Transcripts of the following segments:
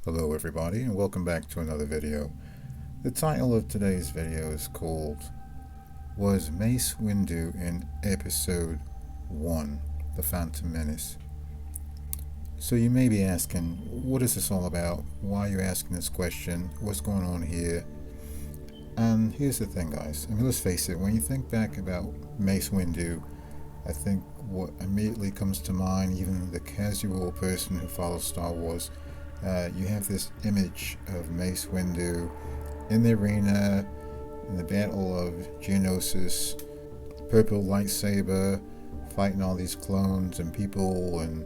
Hello everybody and welcome back to another video. The title of today's video is called Was Mace Windu in Episode 1, The Phantom Menace? So you may be asking, what is this all about? Why are you asking this question? What's going on here? And here's the thing, guys. Let's face it, when you think back about Mace Windu, I think what immediately comes to mind, even the casual person who follows Star Wars, you have this image of Mace Windu in the arena, in the battle of Geonisis, purple lightsaber, fighting all these clones and people and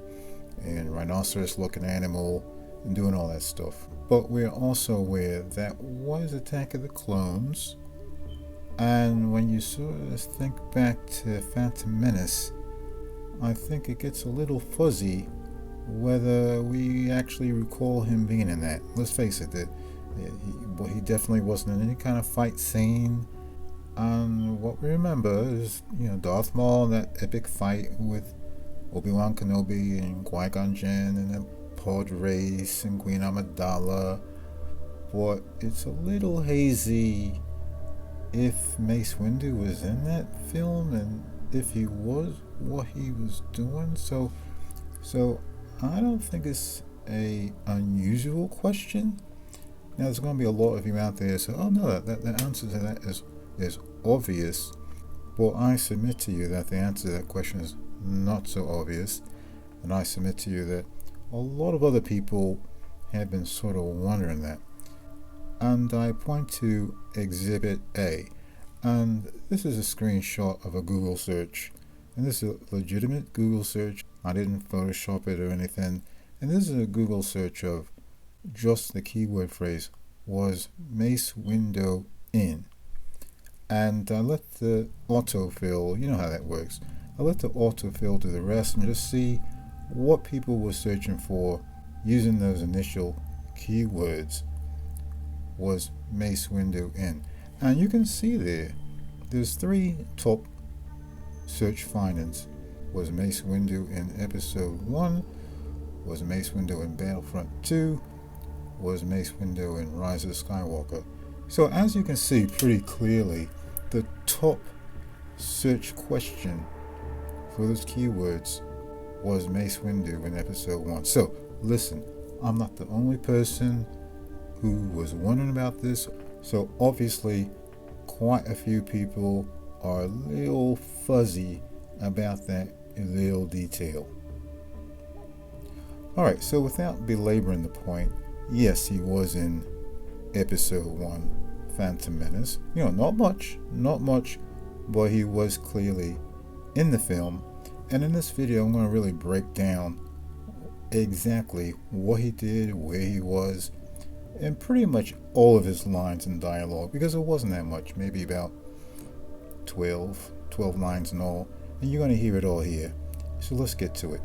rhinoceros-looking animal and doing all that stuff. But we're also aware that was Attack of the Clones, and when you sort of think back to Phantom Menace, I think it gets a little fuzzy whether we actually recall him being in that. Let's face it, that he definitely wasn't in any kind of fight scene. And what we remember is, Darth Maul in that epic fight with Obi-Wan Kenobi and Qui-Gon Jinn and the pod race and Queen Amidala. But it's a little hazy if Mace Windu was in that film, and if he was, what he was doing. So I don't think it's a unusual question. Now there's going to be a lot of you out there say, oh no, the answer to that is obvious. Well, I submit to you that the answer to that question is not so obvious, and I submit to you that a lot of other people have been sort of wondering that. And I point to Exhibit A, and this is a screenshot of a Google search, and this is a legitimate Google search. I didn't Photoshop it or anything, and this is a Google search of just the keyword phrase, was Mace Windu in? And I let the autofill, you know how that works, I let the autofill do the rest and just see what people were searching for using those initial keywords. Was Mace Windu in? And you can see there's three top search findings. Was Mace Windu in Episode 1? Was Mace Windu in Battlefront 2? Was Mace Windu in Rise of Skywalker? So as you can see pretty clearly, the top search question for those keywords was Mace Windu in Episode 1. So listen, I'm not the only person who was wondering about this. So obviously quite a few people are a little fuzzy about that little detail. Alright, so without belaboring the point, yes, he was in Episode 1, Phantom Menace. Not much, but he was clearly in the film. And in this video, I'm going to really break down exactly what he did, where he was, and pretty much all of his lines and dialogue, because it wasn't that much, maybe about 12 lines in all, and you're going to hear it all here. So let's get to it.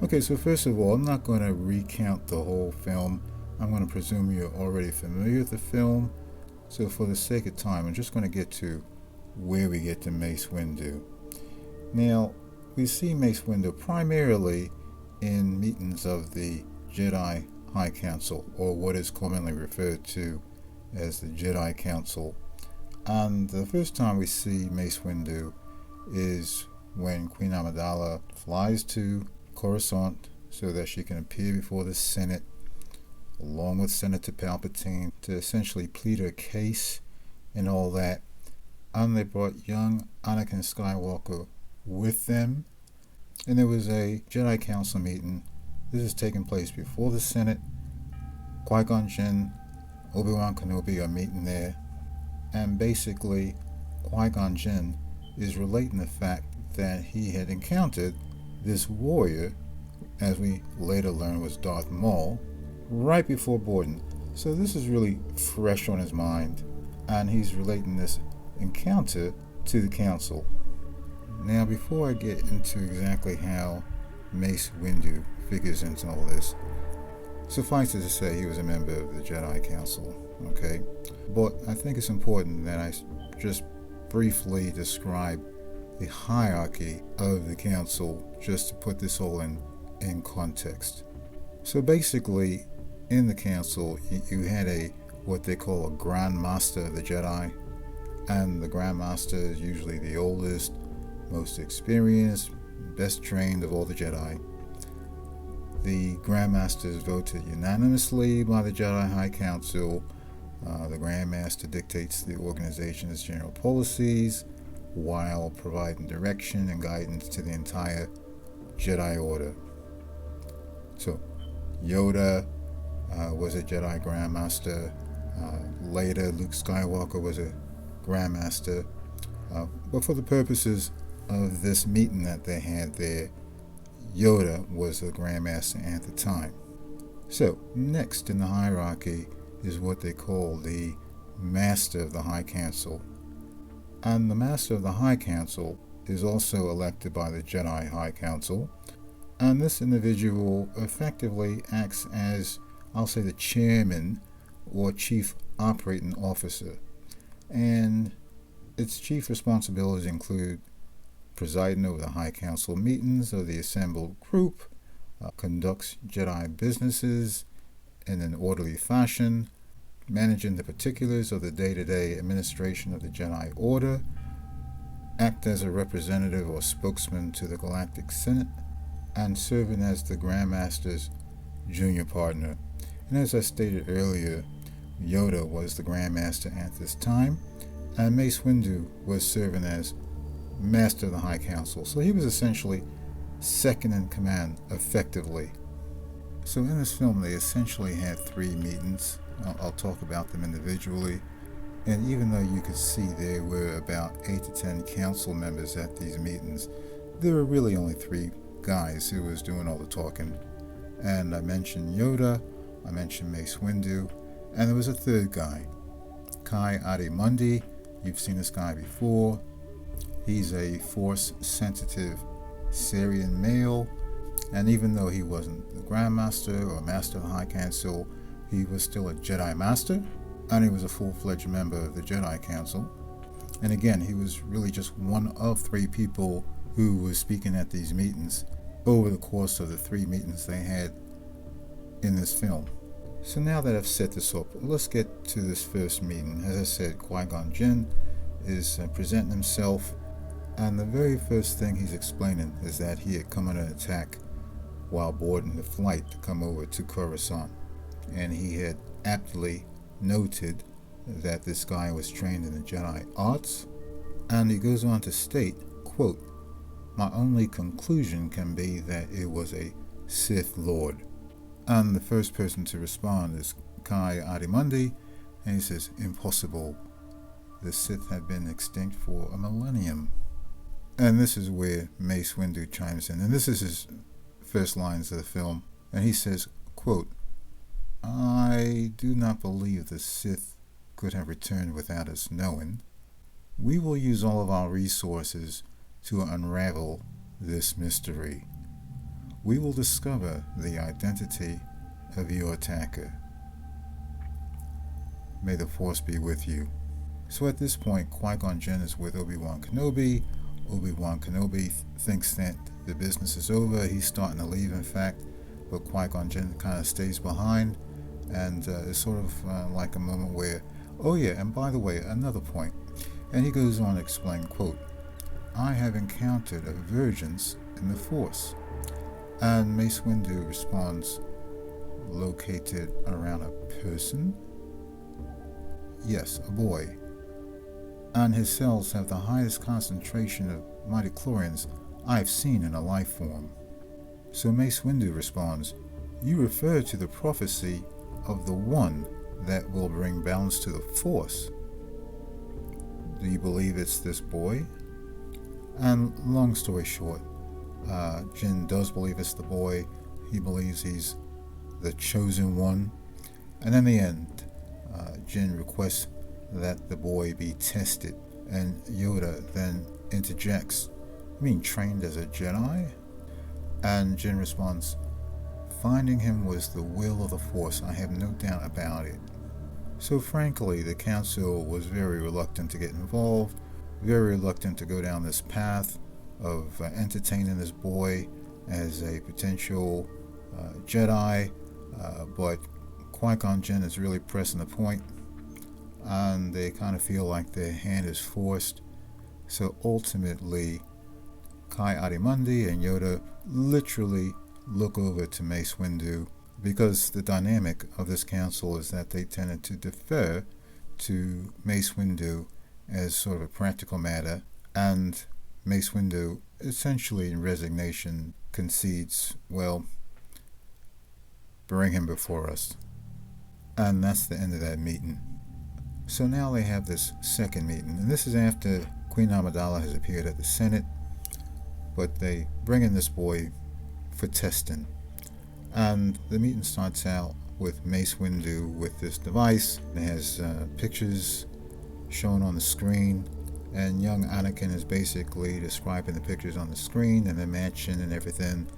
Okay, so first of all, I'm not going to recount the whole film. I'm going to presume you're already familiar with the film. So for the sake of time, I'm just going to get to where we get to Mace Windu. Now, we see Mace Windu primarily in meetings of the Jedi High Council, or what is commonly referred to as the Jedi Council. And the first time we see Mace Windu is when Queen Amidala flies to Coruscant so that she can appear before the Senate along with Senator Palpatine to essentially plead her case and all that. And they brought young Anakin Skywalker with them, and there was a Jedi Council meeting. This is taking place before the Senate. Qui-Gon Jinn, Obi-Wan Kenobi are meeting there, and basically Qui-Gon Jinn is relating the fact that he had encountered this warrior, as we later learn was Darth Maul, right before boarding. So this is really fresh on his mind, and he's relating this encounter to the council. Now, before I get into exactly how Mace Windu figures into all this, suffice it to say he was a member of the Jedi Council, okay? But I think it's important that I just briefly describe the hierarchy of the council, just to put this all in context. So basically, in the council, you had what they call a Grand Master of the Jedi, and the Grand Master is usually the oldest, most experienced, best trained of all the Jedi. The Grand Master is voted unanimously by the Jedi High Council. The Grand Master dictates the organization's general policies while providing direction and guidance to the entire Jedi Order. So, Yoda was a Jedi Grand Master. Later, Luke Skywalker was a Grand Master. But for the purposes of this meeting that they had there, Yoda was the Grand Master at the time. So, next in the hierarchy is what they call the Master of the High Council. And the Master of the High Council is also elected by the Jedi High Council. And this individual effectively acts as, I'll say, the chairman or chief operating officer. And its chief responsibilities include presiding over the High Council meetings of the assembled group, conducts Jedi businesses in an orderly fashion, managing the particulars of the day-to-day administration of the Jedi Order, act as a representative or spokesman to the Galactic Senate, and serving as the Grand Master's junior partner. And as I stated earlier, Yoda was the Grand Master at this time, and Mace Windu was serving as Master of the High Council. So he was essentially second in command, effectively. So in this film, they essentially had 3 meetings. I'll talk about them individually. And even though you could see there were about 8 to 10 council members at these meetings, there were really only 3 guys who was doing all the talking. And I mentioned Yoda, I mentioned Mace Windu, and there was a 3rd guy, Ki-Adi-Mundi. You've seen this guy before. He's a Force-sensitive Syrian male, and even though he wasn't the Grand Master or Master of the High Council, he was still a Jedi Master, and he was a full-fledged member of the Jedi Council. And again, he was really just one of 3 people who was speaking at these meetings over the course of the 3 meetings they had in this film. So now that I've set this up, let's get to this first meeting. As I said, Qui-Gon Jinn is presenting himself, and the very first thing he's explaining is that he had come on an attack while boarding the flight to come over to Coruscant, and he had aptly noted that this guy was trained in the Jedi arts, and he goes on to state, quote, "My only conclusion can be that it was a Sith Lord." And the first person to respond is Ki-Adi-Mundi, and he says, "Impossible. The Sith have been extinct for a millennium." And this is where Mace Windu chimes in, and this is his first lines of the film, and he says, quote, "I do not believe the Sith could have returned without us knowing. We will use all of our resources to unravel this mystery. We will discover the identity of your attacker. May the Force be with you." So at this point, Qui-Gon Jinn is with Obi-Wan Kenobi. Obi-Wan Kenobi thinks that the business is over. He's starting to leave, in fact, but Qui-Gon Jinn kind of stays behind, and it's sort of like a moment where, oh yeah, and by the way, another point. And he goes on to explain, quote, "I have encountered a divergence in the Force." And Mace Windu responds, "Located around a person?" "Yes, a boy. And his cells have the highest concentration of midichlorians I've seen in a life form." So Mace Windu responds, "You refer to the prophecy of the one that will bring balance to the Force. Do you believe it's this boy?" And long story short, Jinn does believe it's the boy. He believes he's the chosen one. And in the end, Jinn requests that the boy be tested. And Yoda then interjects, "You mean trained as a Jedi?" And Jinn responds, "Finding him was the will of the Force. I have no doubt about it." So frankly, the council was very reluctant to get involved, very reluctant to go down this path of entertaining this boy as a potential Jedi, but Qui-Gon Jinn is really pressing the point, and they kind of feel like their hand is forced. So ultimately, Ki-Adi-Mundi and Yoda literally look over to Mace Windu, because the dynamic of this council is that they tended to defer to Mace Windu as sort of a practical matter, and Mace Windu essentially in resignation concedes, well, bring him before us. And that's the end of that meeting. So now they have this second meeting, and this is after Queen Amidala has appeared at the Senate, but they bring in this boy for testing. And the meeting starts out with Mace Windu with this device. It has pictures shown on the screen, and young Anakin is basically describing the pictures on the screen and the mansion and everything.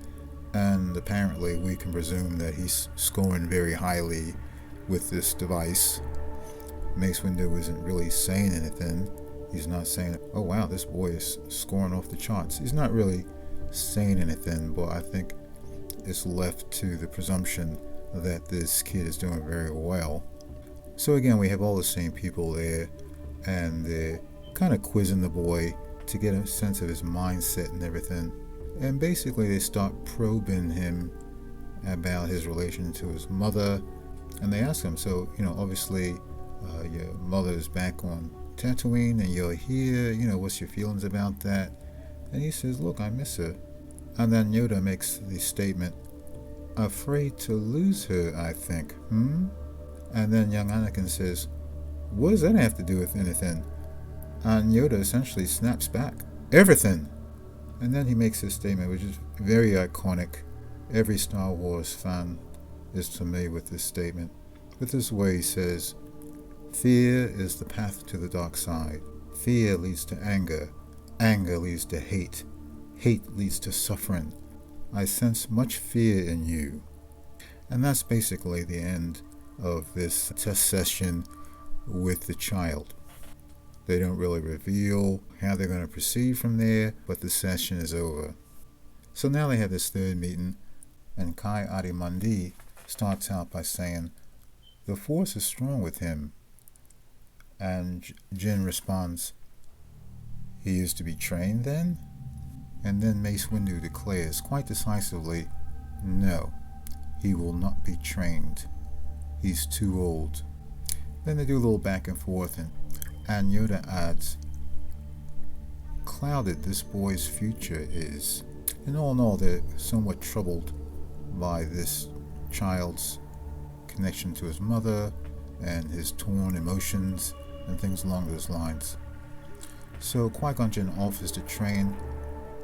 And apparently we can presume that he's scoring very highly with this device. Mace Windu isn't really saying anything. He's not saying, oh wow, this boy is scoring off the charts. He's not really saying anything, but I think it's left to the presumption that this kid is doing very well. So again, we have all the same people there, and they're kind of quizzing the boy to get a sense of his mindset and everything. And basically they start probing him about his relation to his mother, and they ask him, so, obviously your mother is back on Tatooine and you're here, what's your feelings about that? And he says, look, I miss her. And then Yoda makes the statement, afraid to lose her, I think, And then young Anakin says, what does that have to do with anything? And Yoda essentially snaps back, everything. And then he makes this statement, which is very iconic. Every Star Wars fan is familiar with this statement. But this way he says, fear is the path to the dark side. Fear leads to anger. Anger leads to hate. Hate leads to suffering. I sense much fear in you. And that's basically the end of this test session with the child. They don't really reveal how they're going to proceed from there, but the session is over. So now they have this third meeting, and Ki-Adi-Mundi starts out by saying, the Force is strong with him. And Jin responds, he is to be trained then? And then Mace Windu declares quite decisively, no, he will not be trained. He's too old. Then they do a little back and forth, and Yoda adds, clouded this boy's future is. And all in all, they're somewhat troubled by this child's connection to his mother and his torn emotions and things along those lines. So Qui-Gon Jinn offers to train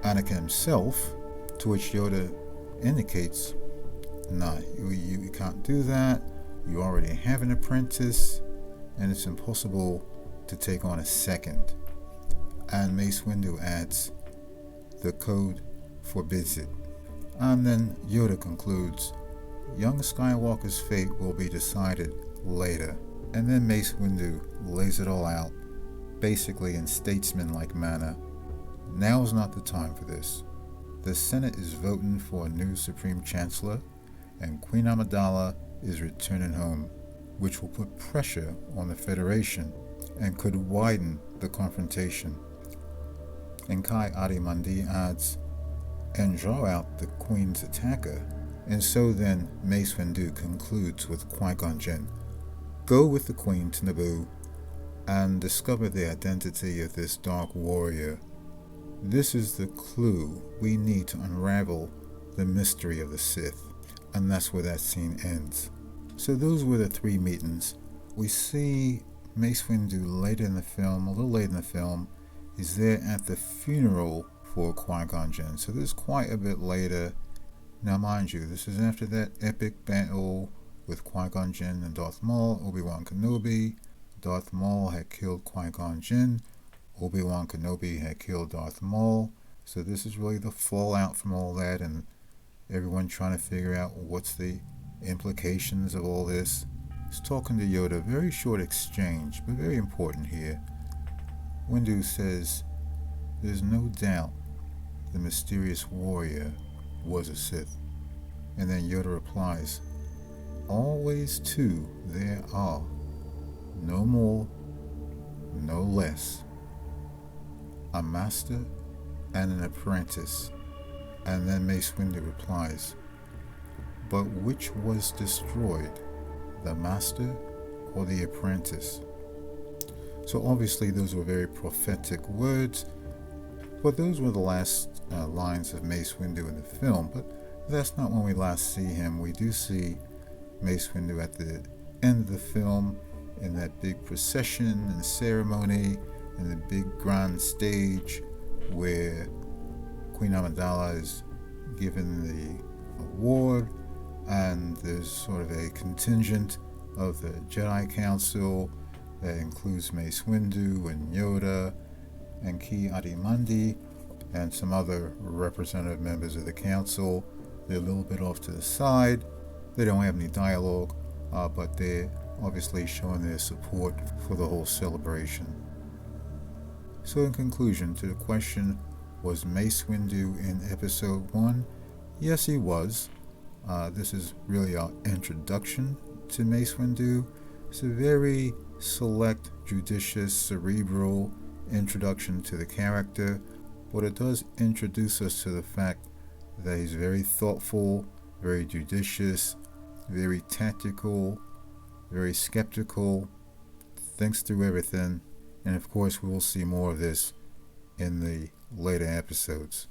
Anakin himself, to which Yoda indicates, nah, you can't do that. You already have an apprentice, and it's impossible to take on a second. And Mace Windu adds, the code forbids it. And then Yoda concludes, young Skywalker's fate will be decided later. And then Mace Windu lays it all out, basically in statesman-like manner. Now's not the time for this. The Senate is voting for a new Supreme Chancellor, and Queen Amidala is returning home, which will put pressure on the Federation and could widen the confrontation. And Ki-Adi-Mundi adds, and draw out the Queen's attacker. And so then Mace Windu concludes with Qui-Gon Jinn, go with the Queen to Naboo and discover the identity of this dark warrior. This is the clue we need to unravel the mystery of the Sith. And that's where that scene ends. So those were the three meetings. We see Mace Windu later in the film, a little late in the film. He's there at the funeral for Qui-Gon Jinn. So this is quite a bit later. Now mind you, this is after that epic battle with Qui-Gon Jinn and Darth Maul, Obi-Wan Kenobi. Darth Maul had killed Qui-Gon Jinn. Obi-Wan Kenobi had killed Darth Maul. So this is really the fallout from all that, and everyone trying to figure out what's the implications of all this. He's talking to Yoda, very short exchange, but very important here. Windu says, there's no doubt the mysterious warrior was a Sith. And then Yoda replies, always two there are, no more, no less. A master and an apprentice. And then Mace Windu replies, but which was destroyed, the master or the apprentice? So obviously those were very prophetic words, but those were the last lines of Mace Windu in the film. But that's not when we last see him. We do see Mace Windu at the end of the film in that big procession and ceremony and the big grand stage where Queen Amidala is given the award, and there's sort of a contingent of the Jedi Council that includes Mace Windu and Yoda and Ki Adimandi and some other representative members of the council. They're a little bit off to the side. They don't have any dialogue, but they're obviously showing their support for the whole celebration. So in conclusion to the question, was Mace Windu in episode 1? Yes, he was. This is really our introduction to Mace Windu. It's a very select, judicious, cerebral introduction to the character, but it does introduce us to the fact that he's very thoughtful, very judicious, very tactical, very skeptical, thinks through everything, and of course we will see more of this in the later episodes.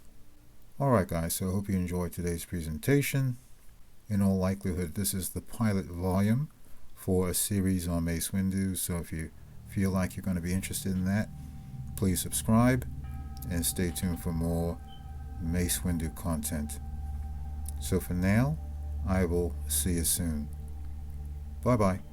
Alright guys, so I hope you enjoyed today's presentation. In all likelihood, this is the pilot volume for a series on Mace Windu, so if you feel like you're going to be interested in that, please subscribe and stay tuned for more Mace Windu content. So for now, I will see you soon. Bye bye.